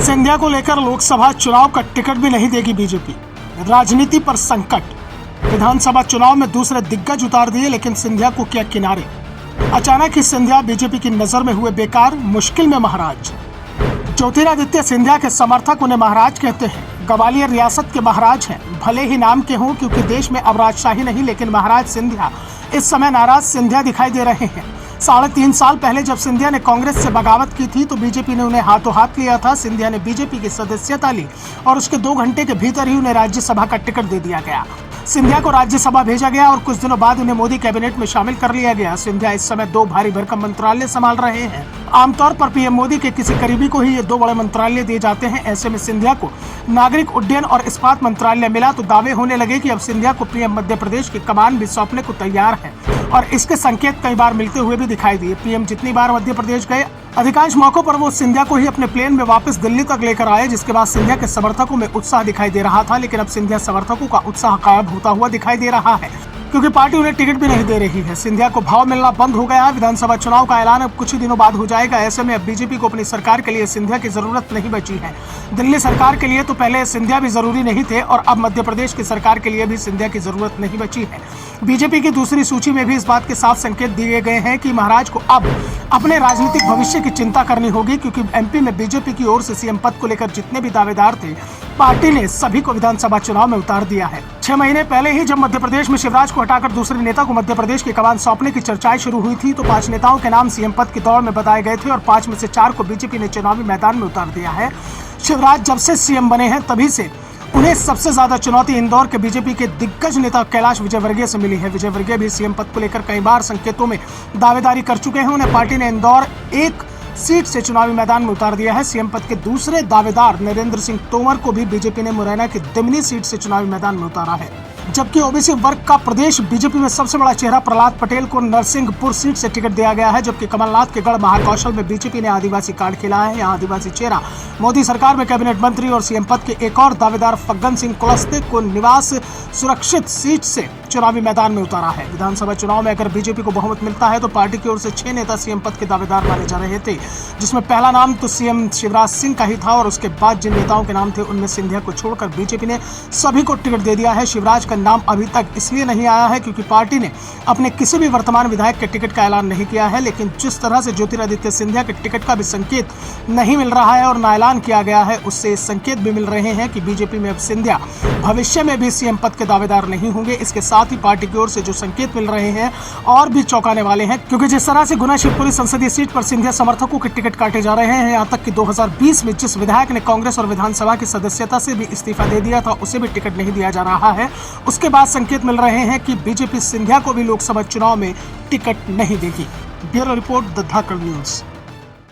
सिंधिया को लेकर लोकसभा चुनाव का टिकट भी नहीं देगी बीजेपी। राजनीति पर संकट। विधानसभा चुनाव में दूसरे दिग्गज उतार दिए, लेकिन सिंधिया को किया किनारे। अचानक ही सिंधिया बीजेपी की नजर में हुए बेकार, मुश्किल में महाराज। ज्योतिरादित्य सिंधिया के समर्थक उन्हें महाराज कहते हैं। ग्वालियर रियासत के महाराज हैं, भले ही नाम के हों, क्योंकि देश में अब राजशाही नहीं लेकिन महाराज सिंधिया। इस समय नाराज सिंधिया दिखाई दे रहे हैं। 3.5 साल पहले जब सिंधिया ने कांग्रेस से बगावत की थी तो बीजेपी ने उन्हें हाथों हाथ लिया था। सिंधिया ने बीजेपी की सदस्यता ली और उसके 2 घंटे के भीतर ही उन्हें राज्यसभा का टिकट दे दिया गया। सिंधिया को राज्यसभा भेजा गया और कुछ दिनों बाद उन्हें मोदी कैबिनेट में शामिल कर लिया गया। सिंधिया इस समय 2 भारी भरकम मंत्रालय संभाल रहे हैं। आमतौर पर पीएम मोदी के किसी करीबी को ही ये 2 बड़े मंत्रालय दिए जाते हैं। ऐसे में सिंधिया को नागरिक उड्डयन और इस्पात मंत्रालय मिला तो दावे होने लगे कि अब सिंधिया को पीएम मध्य प्रदेश की कमान भी सौंपने को तैयार है, और इसके संकेत कई बार मिलते हुए भी दिखाई दिए। पीएम जितनी बार मध्य प्रदेश गए, अधिकांश मौकों पर वो सिंधिया को ही अपने प्लेन में वापस दिल्ली तक लेकर आए, जिसके बाद सिंधिया के समर्थकों में उत्साह दिखाई दे रहा था। लेकिन अब सिंधिया समर्थकों का उत्साह गायब होता हुआ दिखाई दे रहा है, क्योंकि पार्टी उन्हें टिकट भी नहीं दे रही है। सिंधिया को भाव मिलना बंद हो गया। विधानसभा चुनाव का ऐलान अब कुछ ही दिनों बाद हो जाएगा। ऐसे में अब बीजेपी को अपनी सरकार के लिए सिंधिया की जरूरत नहीं बची है। दिल्ली सरकार के लिए तो पहले सिंधिया भी जरूरी नहीं थे, और अब मध्य प्रदेश की सरकार के लिए भी सिंधिया की जरूरत नहीं बची है। बीजेपी की दूसरी सूची में भी इस बात के साफ संकेत दिए गए हैं कि महाराज को अब अपने राजनीतिक भविष्य की चिंता करनी होगी, क्योंकि एमपी में बीजेपी की ओर से सीएम पद को लेकर जितने भी दावेदार थे, पार्टी ने सभी को विधानसभा चुनाव में उतार दिया है। 6 महीने पहले ही जब मध्य प्रदेश में शिवराज को हटाकर दूसरे नेता को मध्य प्रदेश की कमान सौंपने की चर्चाएं शुरू हुई थी, तो 5 नेताओं के नाम सीएम पद की दौड़ में बताए गए थे और 5 में से 4 को बीजेपी ने चुनावी मैदान में उतार दिया है। शिवराज जब से सीएम बने हैं तभी से उन्हें सबसे ज्यादा चुनौती इंदौर के बीजेपी के दिग्गज नेता कैलाश विजयवर्गीय से मिली है। विजयवर्गीय भी सीएम पद को लेकर कई बार संकेतों में दावेदारी कर चुके हैं। उन्हें पार्टी ने इंदौर 1 सीट से चुनावी मैदान में उतार दिया है। सीएम पद के दूसरे दावेदार नरेंद्र सिंह तोमर को भी बीजेपी ने मुरैना की दिमनी सीट से चुनावी मैदान में उतारा है। जबकि ओबीसी वर्ग का प्रदेश बीजेपी में सबसे बड़ा चेहरा प्रहलाद पटेल को नरसिंहपुर सीट से टिकट दिया गया है। जबकि कमलनाथ के गढ़ महाकौशल में बीजेपी ने आदिवासी कार्ड खेला है। यहाँ आदिवासी चेहरा मोदी सरकार में कैबिनेट मंत्री और सीएम पद के एक और दावेदार फग्गन सिंह कुलस्ते को निवास सुरक्षित सीट से चुनावी मैदान में उतारा है। विधानसभा चुनाव में अगर बीजेपी को बहुमत मिलता है तो पार्टी की ओर से 6 नेता सीएम पद के दावेदार माने जा रहे थे, जिसमें पहला नाम तो सीएम शिवराज सिंह का ही था, और उसके बाद जिन नेताओं के नाम थे उनमें सिंधिया को छोड़कर बीजेपी ने सभी को टिकट दे दिया है। शिवराज का नाम अभी तक इसलिए नहीं आया है क्योंकि पार्टी ने अपने किसी भी वर्तमान विधायक के टिकट का ऐलान नहीं किया है। लेकिन जिस तरह से ज्योतिरादित्य सिंधिया के टिकट का भी संकेत नहीं मिल रहा है और ना ऐलान किया गया है, उससे संकेत भी मिल रहे हैं कि बीजेपी में अब सिंधिया भविष्य में भी सीएम पद के दावेदार नहीं होंगे। इसके साथ ही पार्टी की ओर से जो संकेत मिल रहे हैं और भी चौंकाने वाले हैं, क्योंकि जिस तरह से गुना शिवपुरी संसदीय सीट पर सिंधिया समर्थकों के टिकट काटे जा रहे हैं, यहाँ तक कि 2020 में जिस विधायक ने कांग्रेस और विधानसभा की सदस्यता से भी इस्तीफा दे दिया था, उसे भी टिकट नहीं दिया जा रहा है। उसके बाद संकेत मिल रहे हैं कि बीजेपी सिंधिया को भी लोकसभा चुनाव में टिकट नहीं देगी। Bureau report, the Dhakad news.